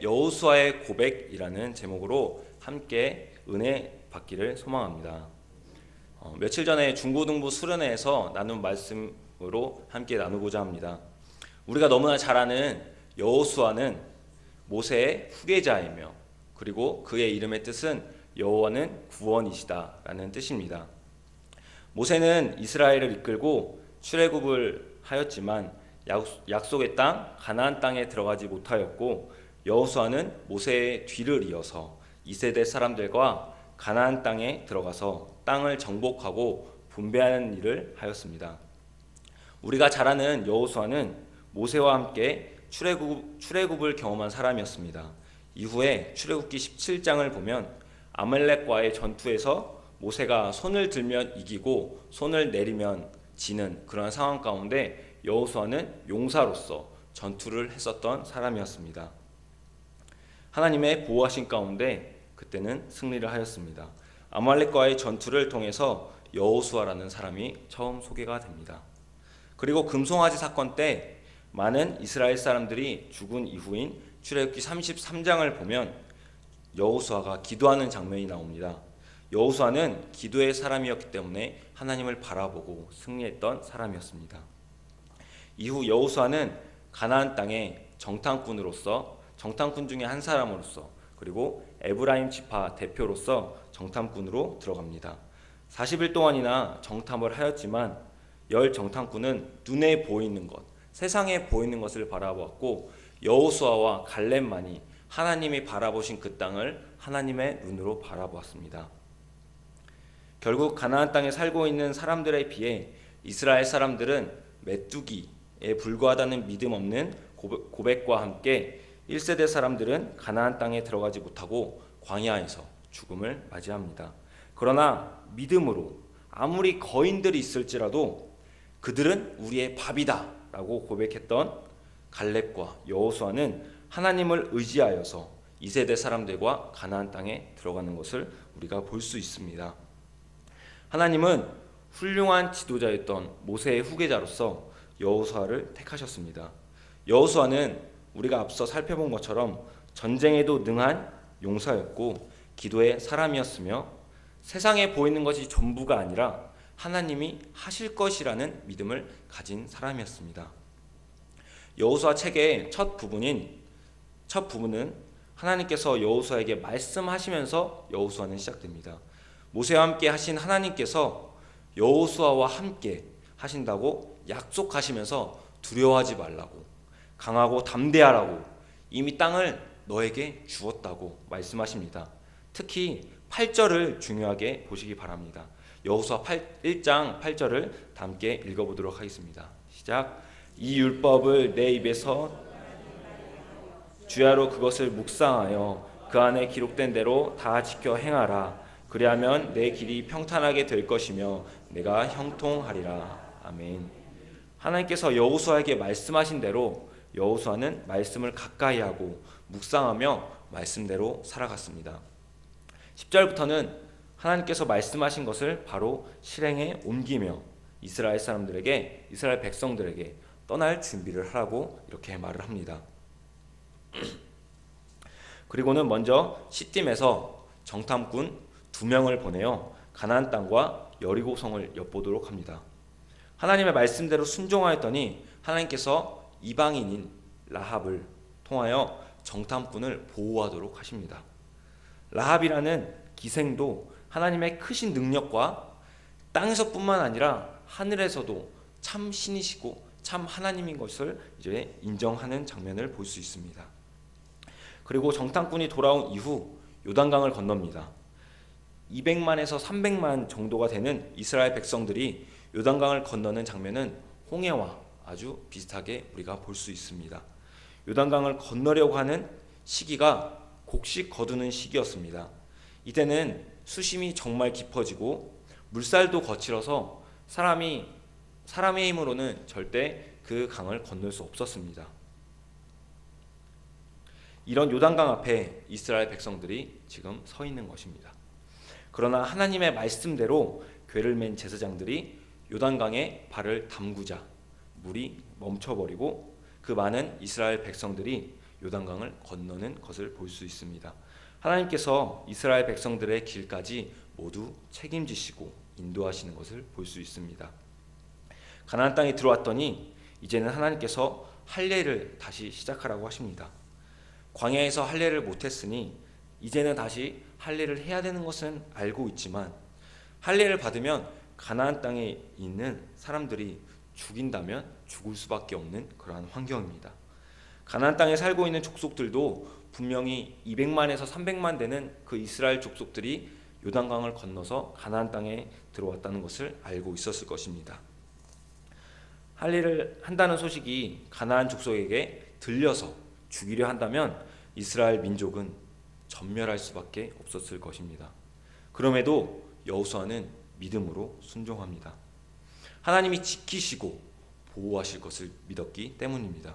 여호수아의 고백이라는 제목으로 함께 은혜 받기를 소망합니다. 며칠 전에 중고등부 수련회에서 나눈 말씀으로 함께 나누고자 합니다. 우리가 너무나 잘 아는 여호수아는 모세의 후계자이며 그리고 그의 이름의 뜻은 여호와는 구원이시다라는 뜻입니다. 모세는 이스라엘을 이끌고 출애굽을 하였지만 약속의 땅 가나안 땅에 들어가지 못하였고, 여호수아는 모세의 뒤를 이어서 2세대 사람들과 가나안 땅에 들어가서 땅을 정복하고 분배하는 일을 하였습니다. 우리가 잘 아는 여호수아는 모세와 함께 출애굽을 경험한 사람이었습니다. 이후에 출애굽기 17장을 보면 아말렉과의 전투에서 모세가 손을 들면 이기고 손을 내리면 지는 그런 상황 가운데 여호수아는 용사로서 전투를 했었던 사람이었습니다. 하나님의 보호하신 가운데 그때는 승리를 하였습니다. 아말렉과의 전투를 통해서 여호수아라는 사람이 처음 소개가 됩니다. 그리고 금송아지 사건 때 많은 이스라엘 사람들이 죽은 이후인 출애굽기 33장을 보면 여호수아가 기도하는 장면이 나옵니다. 여호수아는 기도의 사람이었기 때문에 하나님을 바라보고 승리했던 사람이었습니다. 이후 여호수아는 가나안 땅에 정탐꾼 중에 한 사람으로서 그리고 에브라임 지파 대표로서 정탐꾼으로 들어갑니다. 40일 동안이나 정탐을 하였지만 열 정탐꾼은 눈에 보이는 것, 세상에 보이는 것을 바라보았고, 여호수아와 갈렙만이 하나님이 바라보신 그 땅을 하나님의 눈으로 바라보았습니다. 결국 가나안 땅에 살고 있는 사람들에 비해 이스라엘 사람들은 메뚜기에 불과하다는 믿음 없는 고백과 함께 1세대 사람들은 가나안 땅에 들어가지 못하고 광야에서 죽음을 맞이합니다. 그러나 믿음으로 아무리 거인들이 있을지라도 그들은 우리의 밥이다 라고 고백했던 갈렙과 여호수아는 하나님을 의지하여서 2세대 사람들과 가나안 땅에 들어가는 것을 우리가 볼 수 있습니다. 하나님은 훌륭한 지도자였던 모세의 후계자로서 여호수아를 택하셨습니다. 여호수아는 우리가 앞서 살펴본 것처럼 전쟁에도 능한 용사였고 기도의 사람이었으며 세상에 보이는 것이 전부가 아니라 하나님이 하실 것이라는 믿음을 가진 사람이었습니다. 여호수아 책의 첫 부분은 하나님께서 여호수아에게 말씀하시면서 여호수아는 시작됩니다. 모세와 함께 하신 하나님께서 여호수아와 함께 하신다고 약속하시면서 두려워하지 말라고, 강하고 담대하라고, 이미 땅을 너에게 주었다고 말씀하십니다. 특히 8절을 중요하게 보시기 바랍니다. 여호수아 1장 8절을 함께 읽어보도록 하겠습니다. 시작. 이 율법을 내 입에서 주야로 그것을 묵상하여 그 안에 기록된 대로 다 지켜 행하라. 그리하면 내 길이 평탄하게 될 것이며 내가 형통하리라. 아멘. 하나님께서 여호수아에게 말씀하신 대로 여호수아는 말씀을 가까이 하고 묵상하며 말씀대로 살아갔습니다. 10절부터는 하나님께서 말씀하신 것을 바로 실행에 옮기며 이스라엘 백성들에게 떠날 준비를 하라고 이렇게 말을 합니다. 그리고는 먼저 시딤에서 정탐꾼 2명을 보내어 가나안 땅과 여리고성을 엿보도록 합니다. 하나님의 말씀대로 순종하였더니 하나님께서 이방인인 라합을 통하여 정탐꾼을 보호하도록 하십니다. 라합이라는 기생도 하나님의 크신 능력과 땅에서뿐만 아니라 하늘에서도 참 신이시고 참 하나님인 것을 이제 인정하는 장면을 볼 수 있습니다. 그리고 정탐꾼이 돌아온 이후 요단강을 건넙니다. 200만에서 300만 정도가 되는 이스라엘 백성들이 요단강을 건너는 장면은 홍해와 아주 비슷하게 우리가 볼 수 있습니다. 요단강을 건너려고 하는 시기가 곡식 거두는 시기였습니다. 이때는 수심이 정말 깊어지고 물살도 거칠어서 사람의 힘으로는 절대 그 강을 건널 수 없었습니다. 이런 요단강 앞에 이스라엘 백성들이 지금 서 있는 것입니다. 그러나 하나님의 말씀대로 궤를 맨 제사장들이 요단강에 발을 담그자 물이 멈춰버리고 그 많은 이스라엘 백성들이 요단강을 건너는 것을 볼 수 있습니다. 하나님께서 이스라엘 백성들의 길까지 모두 책임지시고 인도하시는 것을 볼 수 있습니다. 가나안 땅에 들어왔더니 이제는 하나님께서 할례를 다시 시작하라고 하십니다. 광야에서 할례를 못했으니 이제는 다시 할례를 해야 되는 것은 알고 있지만 할례를 받으면 가나안 땅에 있는 사람들이 죽인다면 죽을 수밖에 없는 그러한 환경입니다. 가나안 땅에 살고 있는 족속들도 분명히 200만에서 300만 되는 그 이스라엘 족속들이 요단강을 건너서 가나안 땅에 들어왔다는 것을 알고 있었을 것입니다. 할례를 한다는 소식이 가나안 족속에게 들려서 죽이려 한다면 이스라엘 민족은 전멸할 수밖에 없었을 것입니다. 그럼에도 여호수아는 믿음으로 순종합니다. 하나님이 지키시고 보호하실 것을 믿었기 때문입니다.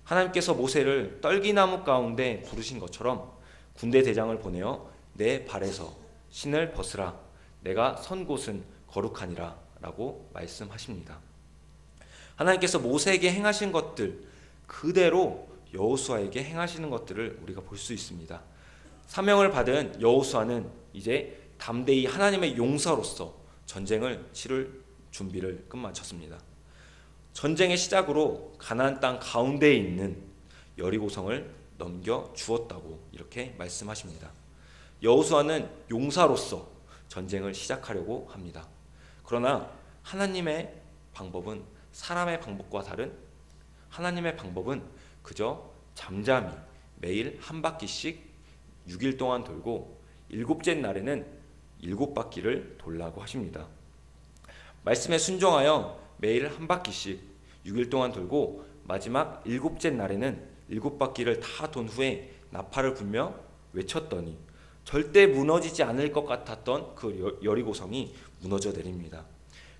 하나님께서 모세를 떨기나무 가운데 부르신 것처럼 군대 대장을 보내어 내 발에서 신을 벗으라, 내가 선 곳은 거룩하니라 라고 말씀하십니다. 하나님께서 모세에게 행하신 것들 그대로 여호수아에게 행하시는 것들을 우리가 볼 수 있습니다. 사명을 받은 여호수아는 이제 담대히 하나님의 용사로서 전쟁을 치를 준비를 끝마쳤습니다. 전쟁의 시작으로 가나안 땅 가운데에 있는 여리고성을 넘겨 주었다고 이렇게 말씀하십니다. 여호수아는 용사로서 전쟁을 시작하려고 합니다. 그러나 하나님의 방법은 사람의 방법과 다른 하나님의 방법은 그저 잠잠히 매일 한 바퀴씩 6일 동안 돌고 일곱째 날에는 7바퀴를 돌라고 하십니다. 말씀에 순종하여 매일 한 바퀴씩 6일 동안 돌고 마지막 7째 날에는 7바퀴를 다 돈 후에 나팔을 불며 외쳤더니 절대 무너지지 않을 것 같았던 그 여리고성이 무너져 내립니다.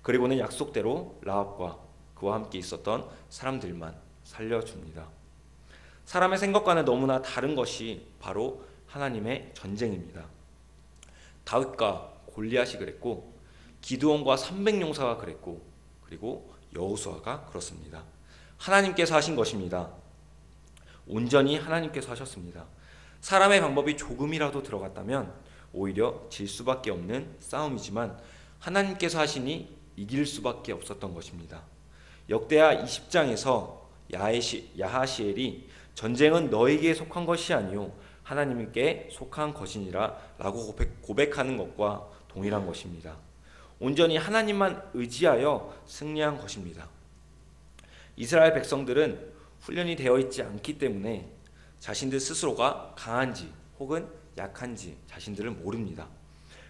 그리고는 약속대로 라합과 그와 함께 있었던 사람들만 살려줍니다. 사람의 생각과는 너무나 다른 것이 바로 하나님의 전쟁입니다. 다윗과 골리앗이 그랬고 기드온과 300용사가 그랬고 그리고 여호수아가 그렇습니다. 하나님께서 하신 것입니다. 온전히 하나님께서 하셨습니다. 사람의 방법이 조금이라도 들어갔다면 오히려 질 수밖에 없는 싸움이지만 하나님께서 하시니 이길 수밖에 없었던 것입니다. 역대하 20장에서 야하시엘이 전쟁은 너에게 속한 것이 아니요 하나님께 속한 것이니라 라고 고백하는 것과 동일한 것입니다. 온전히 하나님만 의지하여 승리한 것입니다. 이스라엘 백성들은 훈련이 되어 있지 않기 때문에 자신들 스스로가 강한지 혹은 약한지 자신들을 모릅니다.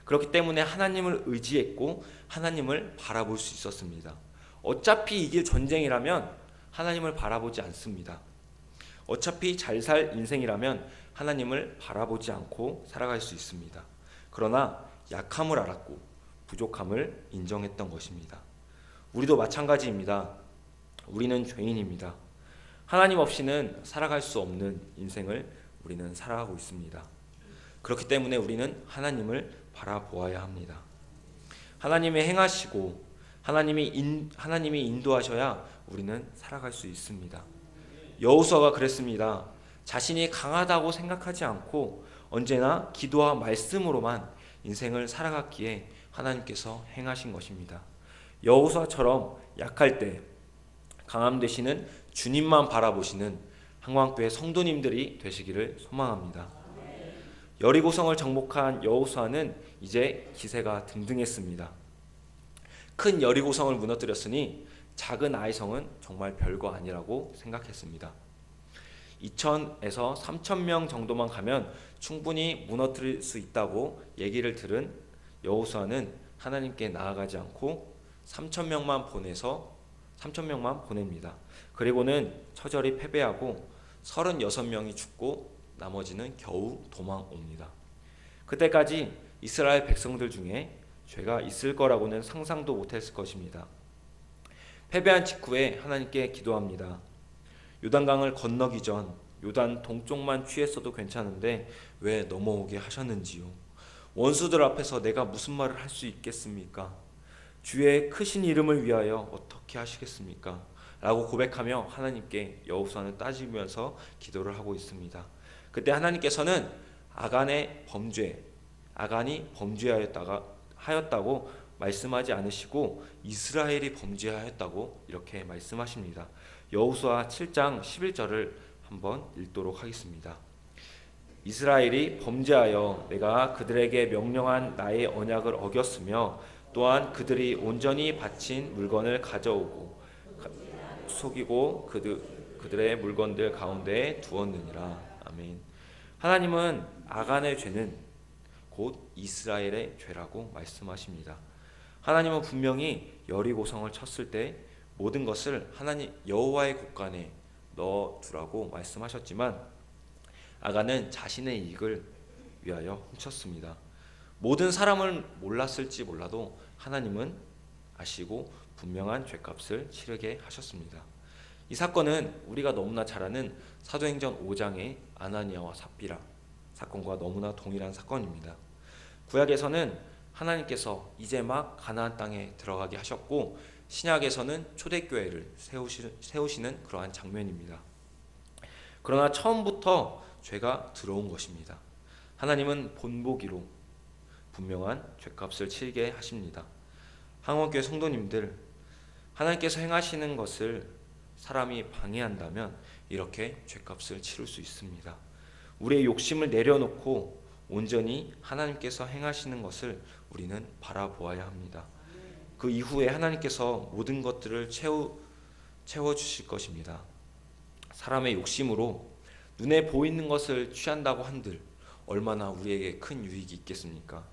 그렇기 때문에 하나님을 의지했고 하나님을 바라볼 수 있었습니다. 어차피 이길 전쟁이라면 하나님을 바라보지 않습니다. 어차피 잘 살 인생이라면 하나님을 바라보지 않고 살아갈 수 있습니다. 그러나 약함을 알았고 부족함을 인정했던 것입니다. 우리도 마찬가지입니다. 우리는 죄인입니다. 하나님 없이는 살아갈 수 없는 인생을 우리는 살아가고 있습니다. 그렇기 때문에 우리는 하나님을 바라보아야 합니다. 하나님이 행하시고 하나님이 인도하셔야 우리는 살아갈 수 있습니다. 여호수아가 그랬습니다. 자신이 강하다고 생각하지 않고 언제나 기도와 말씀으로만 인생을 살아갔기에 하나님께서 행하신 것입니다. 여호수아처럼 약할 때 강함 되시는 주님만 바라보시는 한광교회 성도님들이 되시기를 소망합니다. 여리고성을 정복한 여호수아는 이제 기세가 등등했습니다. 큰 여리고성을 무너뜨렸으니 작은 아이성은 정말 별거 아니라고 생각했습니다. 2,000에서 3,000명 정도만 가면 충분히 무너뜨릴 수 있다고 얘기를 들은 여호수아는 하나님께 나아가지 않고 3,000명만 보냅니다. 그리고는 처절히 패배하고 36명이 죽고 나머지는 겨우 도망옵니다. 그때까지 이스라엘 백성들 중에 죄가 있을 거라고는 상상도 못했을 것입니다. 패배한 직후에 하나님께 기도합니다. 요단강을 건너기 전 요단 동쪽만 취했어도 괜찮은데 왜 넘어오게 하셨는지요? 원수들 앞에서 내가 무슨 말을 할 수 있겠습니까? 주의 크신 이름을 위하여 어떻게 하시겠습니까? 라고 고백하며 하나님께 여호수아는 따지면서 기도를 하고 있습니다. 그때 하나님께서는 아간이 범죄하였다고 말씀하지 않으시고 이스라엘이 범죄하였다고 이렇게 말씀하십니다. 여호수아 7장 11절을 한번 읽도록 하겠습니다. 이스라엘이 범죄하여 내가 그들에게 명령한 나의 언약을 어겼으며 또한 그들이 온전히 바친 물건을 가져오고 속이고 그들의 물건들 가운데에 두었느니라. 아멘. 하나님은 아간의 죄는 곧 이스라엘의 죄라고 말씀하십니다. 하나님은 분명히 여리고성을 쳤을 때 모든 것을 하나님 여호와의 곳간에 넣어두라고 말씀하셨지만 아간은 자신의 이익을 위하여 훔쳤습니다. 모든 사람을 몰랐을지 몰라도 하나님은 아시고 분명한 죄값을 치르게 하셨습니다. 이 사건은 우리가 너무나 잘 아는 사도행전 5장의 아나니아와 삽비라 사건과 너무나 동일한 사건입니다. 구약에서는 하나님께서 이제 막 가나안 땅에 들어가게 하셨고 신약에서는 초대교회를 세우시는 그러한 장면입니다. 그러나 처음부터 죄가 들어온 것입니다. 하나님은 본보기로 분명한 죄값을 치르게 하십니다. 항원교회 성도님들, 하나님께서 행하시는 것을 사람이 방해한다면 이렇게 죄값을 치를 수 있습니다. 우리의 욕심을 내려놓고 온전히 하나님께서 행하시는 것을 우리는 바라보아야 합니다. 그 이후에 하나님께서 모든 것들을 채워주실 것입니다. 사람의 욕심으로 눈에 보이는 것을 취한다고 한들 얼마나 우리에게 큰 유익이 있겠습니까?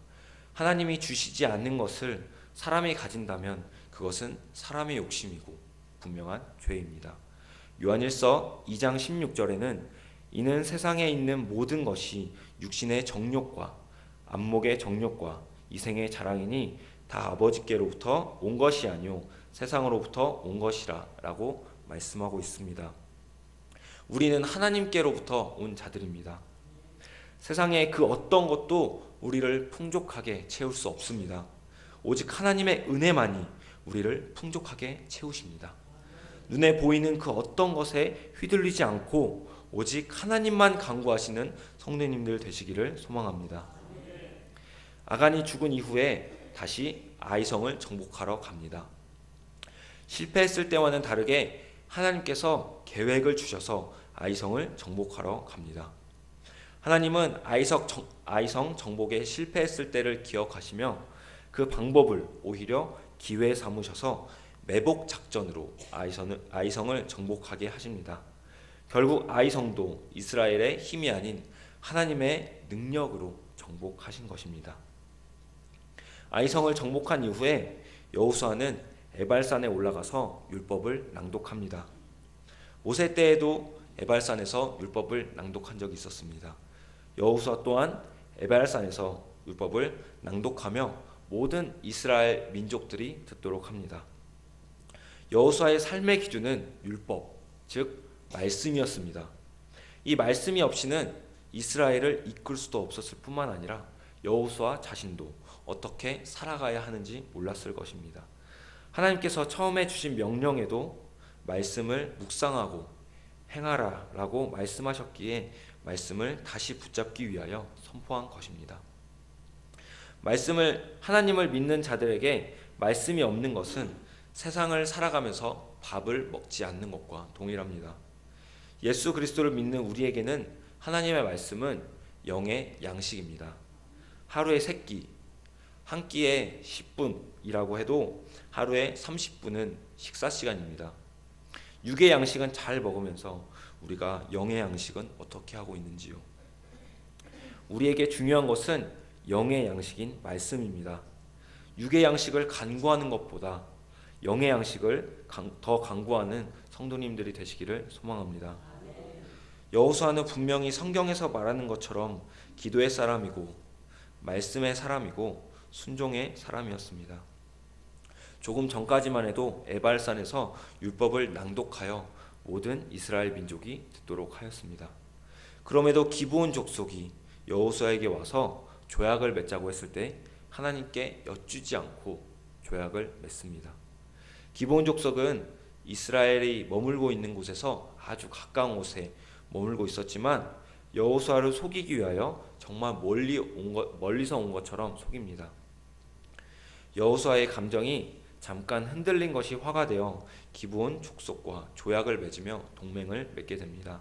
하나님이 주시지 않는 것을 사람이 가진다면 그것은 사람의 욕심이고 분명한 죄입니다. 요한일서 2장 16절에는 이는 세상에 있는 모든 것이 육신의 정욕과 안목의 정욕과 이생의 자랑이니 다 아버지께로부터 온 것이 아니요 세상으로부터 온 것이라 라고 말씀하고 있습니다. 우리는 하나님께로부터 온 자들입니다. 세상의 그 어떤 것도 우리를 풍족하게 채울 수 없습니다. 오직 하나님의 은혜만이 우리를 풍족하게 채우십니다. 눈에 보이는 그 어떤 것에 휘둘리지 않고 오직 하나님만 간구하시는 성도님들 되시기를 소망합니다. 아간이 죽은 이후에 다시 아이성을 정복하러 갑니다. 실패했을 때와는 다르게 하나님께서 계획을 주셔서 아이성을 정복하러 갑니다. 하나님은 아이성 정복에 실패했을 때를 기억하시며 그 방법을 오히려 기회 삼으셔서 매복 작전으로 아이성을 정복하게 하십니다. 결국 아이성도 이스라엘의 힘이 아닌 하나님의 능력으로 정복하신 것입니다. 아이성을 정복한 이후에 여호수아는 에발산에 올라가서 율법을 낭독합니다. 모세 때에도 에발산에서 율법을 낭독한 적이 있었습니다. 여호수아 또한 에발산에서 율법을 낭독하며 모든 이스라엘 민족들이 듣도록 합니다. 여호수아의 삶의 기준은 율법, 즉 말씀이었습니다. 이 말씀이 없이는 이스라엘을 이끌 수도 없었을 뿐만 아니라 여호수아 자신도 어떻게 살아가야 하는지 몰랐을 것입니다. 하나님께서 처음에 주신 명령에도 말씀을 묵상하고 행하라 라고 말씀하셨기에 말씀을 다시 붙잡기 위하여 선포한 것입니다. 하나님을 믿는 자들에게 말씀이 없는 것은 세상을 살아가면서 밥을 먹지 않는 것과 동일합니다. 예수 그리스도를 믿는 우리에게는 하나님의 말씀은 영의 양식입니다. 하루에 3끼, 한 끼에 10분이라고 해도 하루에 30분은 식사 시간입니다. 육의 양식은 잘 먹으면서 우리가 영의 양식은 어떻게 하고 있는지요? 우리에게 중요한 것은 영의 양식인 말씀입니다. 육의 양식을 간구하는 것보다 영의 양식을 더 간구하는 성도님들이 되시기를 소망합니다. 여호수아는 분명히 성경에서 말하는 것처럼 기도의 사람이고 말씀의 사람이고 순종의 사람이었습니다. 조금 전까지만 해도 에발산에서 율법을 낭독하여 모든 이스라엘 민족이 듣도록 하였습니다. 그럼에도 기브온 족속이 여호수아에게 와서 조약을 맺자고 했을 때 하나님께 여쭈지 않고 조약을 맺습니다. 기브온 족속은 이스라엘이 머물고 있는 곳에서 아주 가까운 곳에 머물고 있었지만 여호수아를 속이기 위하여 정말 멀리서 온 것처럼 속입니다. 여호수아의 감정이 잠깐 흔들린 것이 화가 되어 기브온 족속과 조약을 맺으며 동맹을 맺게 됩니다.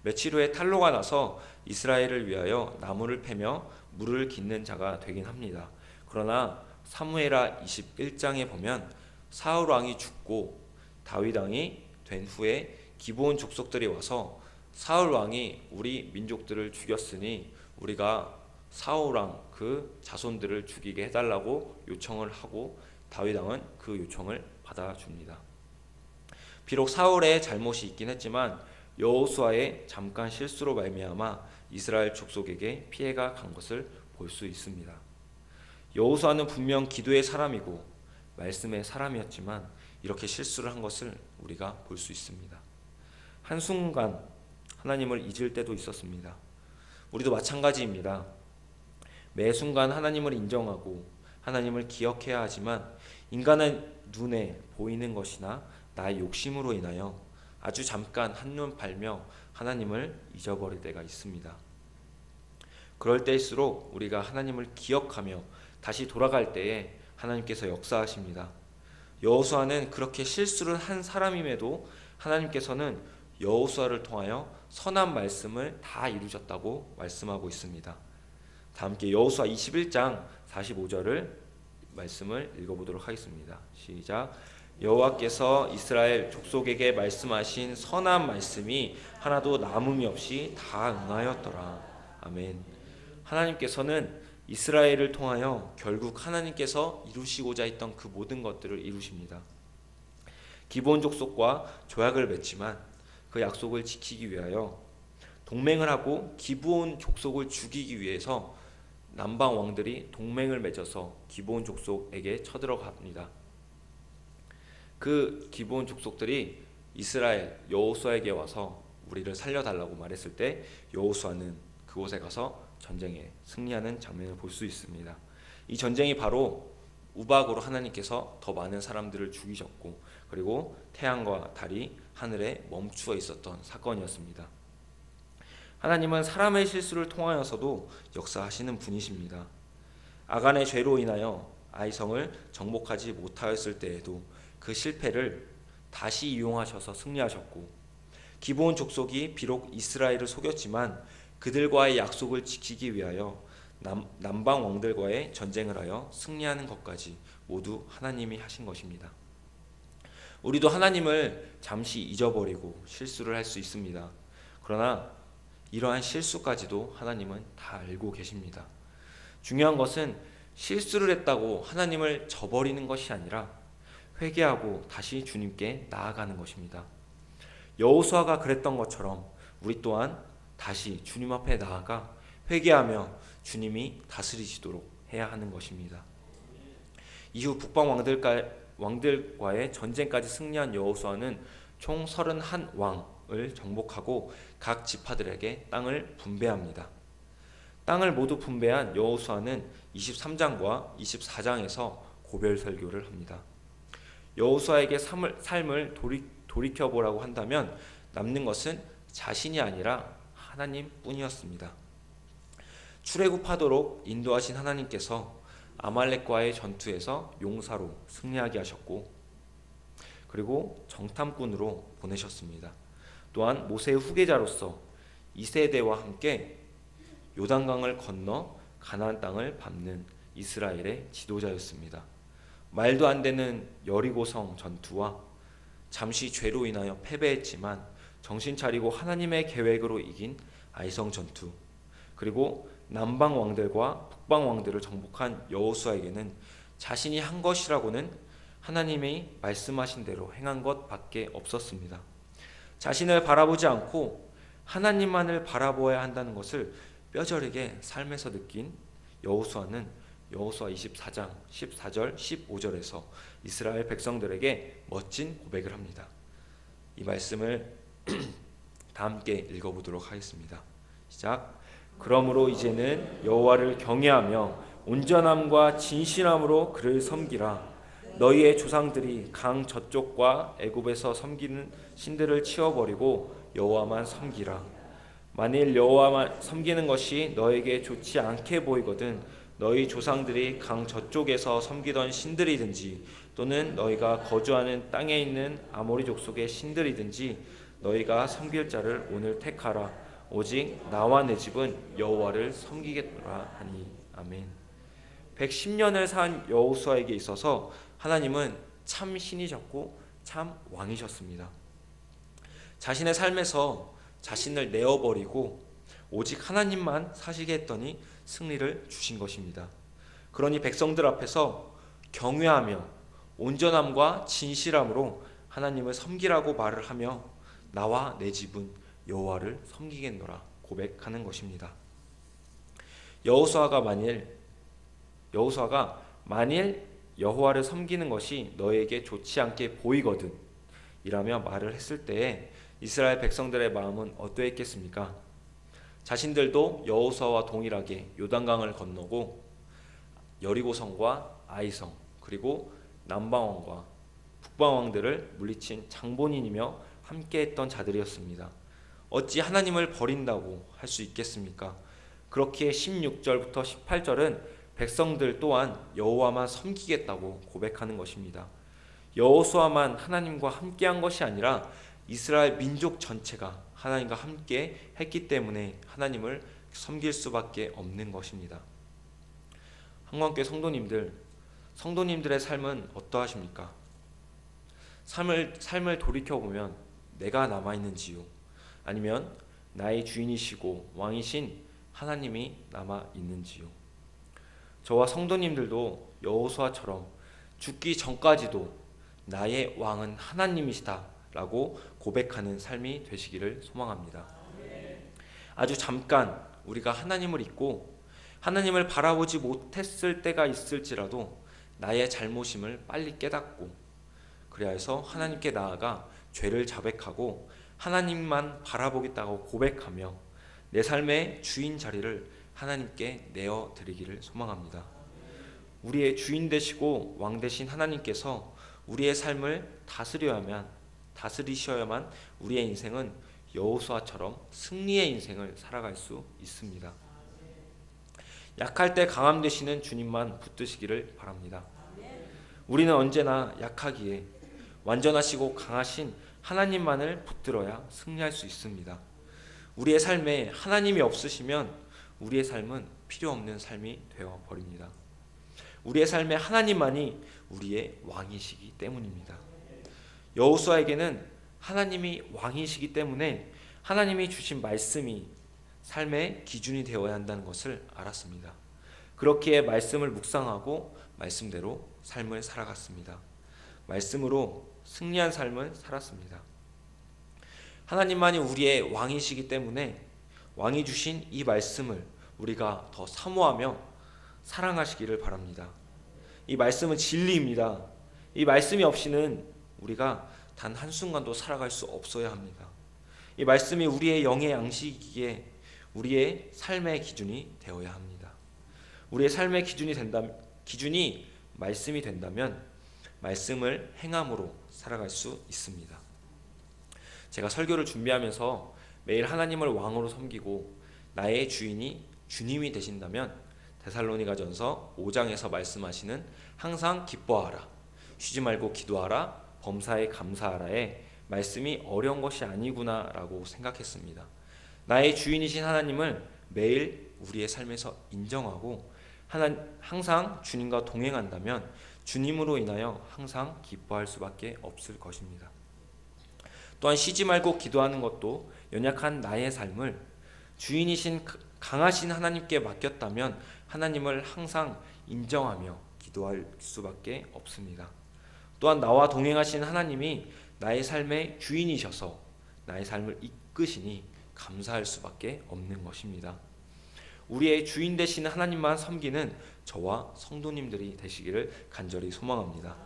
며칠 후에 탈로가 나서 이스라엘을 위하여 나무를 패며 물을 깃는 자가 되긴 합니다. 그러나 사무엘하 21장에 보면 사울 왕이 죽고 다윗 왕이 된 후에 기브온 족속들이 와서 사울 왕이 우리 민족들을 죽였으니 우리가 사울 왕 그 자손들을 죽이게 해달라고 요청을 하고 다윗 왕은 그 요청을 받아줍니다. 비록 사울의 잘못이 있긴 했지만 여호수아의 잠깐 실수로 말미암아 이스라엘 족속에게 피해가 간 것을 볼 수 있습니다. 여호수아는 분명 기도의 사람이고 말씀의 사람이었지만 이렇게 실수를 한 것을 우리가 볼 수 있습니다. 한순간 하나님을 잊을 때도 있었습니다. 우리도 마찬가지입니다. 매 순간 하나님을 인정하고 하나님을 기억해야 하지만 인간의 눈에 보이는 것이나 나의 욕심으로 인하여 아주 잠깐 한눈 팔며 하나님을 잊어버릴 때가 있습니다. 그럴 때일수록 우리가 하나님을 기억하며 다시 돌아갈 때에 하나님께서 역사하십니다. 여호수아는 그렇게 실수를 한 사람임에도 하나님께서는 여호수아를 통하여 선한 말씀을 다 이루셨다고 말씀하고 있습니다. 다 함께 여호수아 21장 45절을 말씀을 읽어보도록 하겠습니다. 시작. 여호와께서 이스라엘 족속에게 말씀하신 선한 말씀이 하나도 남음이 없이 다 응하였더라. 아멘. 하나님께서는 이스라엘을 통하여 결국 하나님께서 이루시고자 했던 그 모든 것들을 이루십니다. 기브온 족속과 조약을 맺지만 그 약속을 지키기 위하여 동맹을 하고 기브온 족속을 죽이기 위해서 남방 왕들이 동맹을 맺어서 기브온 족속에게 쳐들어갑니다. 그 기브온 족속들이 이스라엘 여호수아에게 와서 우리를 살려달라고 말했을 때 여호수아는 그곳에 가서 전쟁에 승리하는 장면을 볼 수 있습니다. 이 전쟁이 바로 우박으로 하나님께서 더 많은 사람들을 죽이셨고 그리고 태양과 달이 하늘에 멈추어 있었던 사건이었습니다. 하나님은 사람의 실수를 통하여서도 역사하시는 분이십니다. 아간의 죄로 인하여 아이성을 정복하지 못하였을 때에도 그 실패를 다시 이용하셔서 승리하셨고 기브온 족속이 비록 이스라엘을 속였지만 그들과의 약속을 지키기 위하여 남방 왕들과의 전쟁을 하여 승리하는 것까지 모두 하나님이 하신 것입니다. 우리도 하나님을 잠시 잊어버리고 실수를 할 수 있습니다. 그러나 이러한 실수까지도 하나님은 다 알고 계십니다. 중요한 것은 실수를 했다고 하나님을 저버리는 것이 아니라 회개하고 다시 주님께 나아가는 것입니다. 여호수아가 그랬던 것처럼 우리 또한 다시 주님 앞에 나아가 회개하며 주님이 다스리시도록 해야 하는 것입니다. 이후 북방 왕들과의 전쟁까지 승리한 여호수아는 총 31왕을 정복하고 각 지파들에게 땅을 분배합니다. 땅을 모두 분배한 여호수아는 23장과 24장에서 고별 설교를 합니다. 여호수아에게 삶을 돌이켜보라고 한다면 남는 것은 자신이 아니라 하나님뿐이었습니다. 출애굽하도록 인도하신 하나님께서 아말렉과의 전투에서 용사로 승리하게 하셨고 그리고 정탐꾼으로 보내셨습니다. 또한 모세의 후계자로서 이세대와 함께 요단강을 건너 가나안 땅을 밟는 이스라엘의 지도자였습니다. 말도 안 되는 여리고성 전투와 잠시 죄로 인하여 패배했지만 정신 차리고 하나님의 계획으로 이긴 아이성 전투, 그리고 남방 왕들과 북방 왕들을 정복한 여호수아에게는 자신이 한 것이라고는 하나님이 말씀하신 대로 행한 것밖에 없었습니다. 자신을 바라보지 않고 하나님만을 바라보아야 한다는 것을 뼈저리게 삶에서 느낀 여호수아는 여호수아 24장 14절 15절에서 이스라엘 백성들에게 멋진 고백을 합니다. 이 말씀을 다 함께 읽어보도록 하겠습니다. 시작. 그러므로 이제는 여호와를 경외하며 온전함과 진실함으로 그를 섬기라. 너희의 조상들이 강 저쪽과 애굽에서 섬기는 신들을 치워버리고 여호와만 섬기라. 만일 여호와만 섬기는 것이 너에게 좋지 않게 보이거든 너희 조상들이 강 저쪽에서 섬기던 신들이든지 또는 너희가 거주하는 땅에 있는 아모리 족속의 신들이든지 너희가 섬길 자를 오늘 택하라. 오직 나와 내 집은 여호와를 섬기겠노라 하니. 아멘. 110년을 산 여호수아에게 있어서 하나님은 참 신이셨고 참 왕이셨습니다. 자신의 삶에서 자신을 내어버리고 오직 하나님만 사시게 했더니 승리를 주신 것입니다. 그러니 백성들 앞에서 경외하며 온전함과 진실함으로 하나님을 섬기라고 말을 하며 나와 내 집은 여호와를 섬기겠노라 고백하는 것입니다. 여호수아가 만일 여호와를 섬기는 것이 너에게 좋지 않게 보이거든 이라며 말을 했을 때에 이스라엘 백성들의 마음은 어떠했겠습니까? 자신들도 여호수아와 동일하게 요단강을 건너고 여리고성과 아이성 그리고 남방왕과 북방왕들을 물리친 장본인이며 함께했던 자들이었습니다. 어찌 하나님을 버린다고 할 수 있겠습니까? 그렇기에 16절부터 18절은 백성들 또한 여호와만 섬기겠다고 고백하는 것입니다. 여호수아만 하나님과 함께한 것이 아니라 이스라엘 민족 전체가 하나님과 함께 했기 때문에 하나님을 섬길 수밖에 없는 것입니다. 한국교회 성도님들의 삶은 어떠하십니까? 삶을 돌이켜보면 내가 남아있는지요? 아니면 나의 주인이시고 왕이신 하나님이 남아있는지요? 저와 성도님들도 여호수아처럼 죽기 전까지도 나의 왕은 하나님이시다 라고 고백하는 삶이 되시기를 소망합니다. 아주 잠깐 우리가 하나님을 잊고 하나님을 바라보지 못했을 때가 있을지라도 나의 잘못임을 빨리 깨닫고 그래야 해서 하나님께 나아가 죄를 자백하고 하나님만 바라보겠다고 고백하며 내 삶의 주인 자리를 하나님께 내어드리기를 소망합니다. 우리의 주인 되시고 왕 되신 하나님께서 우리의 삶을 다스리셔야만 우리의 인생은 여호수아처럼 승리의 인생을 살아갈 수 있습니다. 약할 때 강함 되시는 주님만 붙드시기를 바랍니다. 우리는 언제나 약하기에 완전하시고 강하신 하나님만을 붙들어야 승리할 수 있습니다. 우리의 삶에 하나님이 없으시면 우리의 삶은 필요 없는 삶이 되어 버립니다. 우리의 삶에 하나님만이 우리의 왕이시기 때문입니다. 여호수아에게는 하나님이 왕이시기 때문에 하나님이 주신 말씀이 삶의 기준이 되어야 한다는 것을 알았습니다. 그렇기에 말씀을 묵상하고 말씀대로 삶을 살아갔습니다. 말씀으로 승리한 삶을 살았습니다. 하나님만이 우리의 왕이시기 때문에 왕이 주신 이 말씀을 우리가 더 사모하며 사랑하시기를 바랍니다. 이 말씀은 진리입니다. 이 말씀이 없이는 우리가 단 한순간도 살아갈 수 없어야 합니다. 이 말씀이 우리의 영의 양식이기에 우리의 삶의 기준이 되어야 합니다. 우리의 삶의 기준이 말씀이 된다면 말씀을 행함으로 살아갈 수 있습니다. 제가 설교를 준비하면서 매일 하나님을 왕으로 섬기고 나의 주인이 주님이 되신다면 데살로니가전서 5장에서 말씀하시는 항상 기뻐하라, 쉬지 말고 기도하라, 범사에 감사하라의 말씀이 어려운 것이 아니구나라고 생각했습니다. 나의 주인이신 하나님을 매일 우리의 삶에서 인정하고 항상 주님과 동행한다면 주님으로 인하여 항상 기뻐할 수밖에 없을 것입니다. 또한 쉬지 말고 기도하는 것도 연약한 나의 삶을 주인이신 강하신 하나님께 맡겼다면 하나님을 항상 인정하며 기도할 수밖에 없습니다. 또한 나와 동행하신 하나님이 나의 삶의 주인이셔서 나의 삶을 이끄시니 감사할 수밖에 없는 것입니다. 우리의 주인 되신 하나님만 섬기는 저와 성도님들이 되시기를 간절히 소망합니다.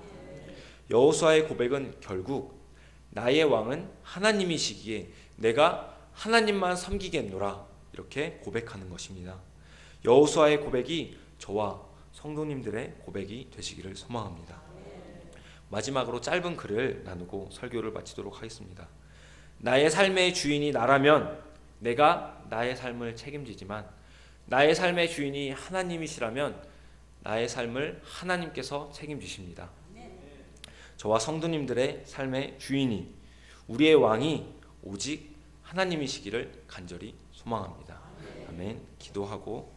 여호수아의 고백은 결국 나의 왕은 하나님이시기에 내가 하나님만 섬기겠노라 이렇게 고백하는 것입니다. 여호수아의 고백이 저와 성도님들의 고백이 되시기를 소망합니다. 마지막으로 짧은 글을 나누고 설교를 마치도록 하겠습니다. 나의 삶의 주인이 나라면 내가 나의 삶을 책임지지만 나의 삶의 주인이 하나님이시라면 나의 삶을 하나님께서 책임지십니다. 저와 성도님들의 삶의 주인이, 우리의 왕이 오직 하나님이시기를 간절히 소망합니다. 아멘. 기도하고